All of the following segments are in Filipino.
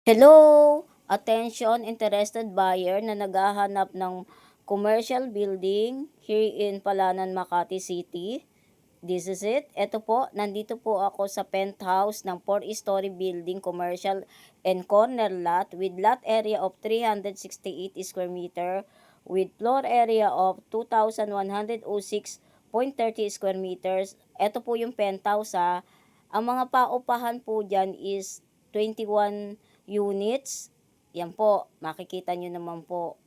Hello! Attention interested buyer na naghahanap ng commercial building here in Palanan, Makati City. This is it. Ito po, nandito po ako sa penthouse ng 4-story building commercial and corner lot with lot area of 368 square meter with floor area of 2,106.30 square meters. Ito po yung penthouse ha. Ang mga paupahan po dyan is 21 units. Yan po, makikita nyo naman po.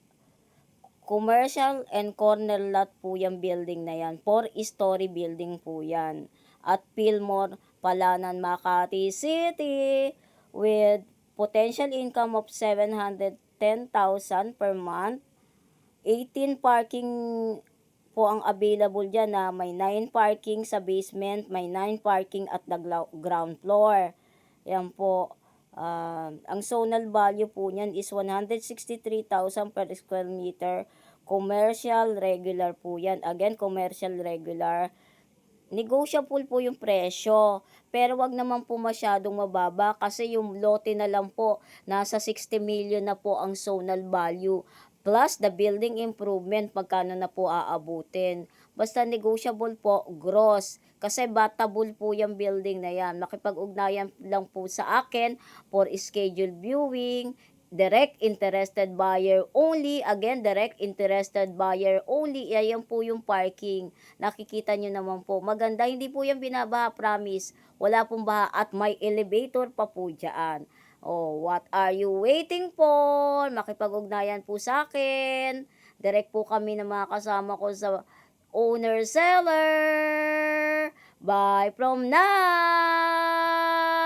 Commercial and corner lot po yung building na yan. 4-story building po yan. At Fillmore, Palanan, Makati City with potential income of 710,000 per month. 18 parking po ang available dyan na may 9 parking sa basement, may 9 parking at the ground floor. Yan po. Ang zonal value po niyan is 163,000 per square meter. Commercial regular po yan. Again, commercial regular. Negotiable po yung presyo. Pero wag naman po masyadong mababa kasi yung lote na lang po, nasa 60 million na po ang zonal value. Plus the building improvement, magkano na po aabutin. Basta negotiable po, gross. Kasi batable po yung building na yan. Makipag-ugnayan lang po sa akin for scheduled viewing, direct interested buyer only. Again, direct interested buyer only. Yan po yung parking. Nakikita nyo naman po. Maganda, hindi po yan binabaha, promise. Wala pong baha at may elevator pa po dyan. Oh, what are you waiting for? Makipag-ugnayan po sa akin. Direct po kami ng mga kasama ko sa owner-seller. Bye from now!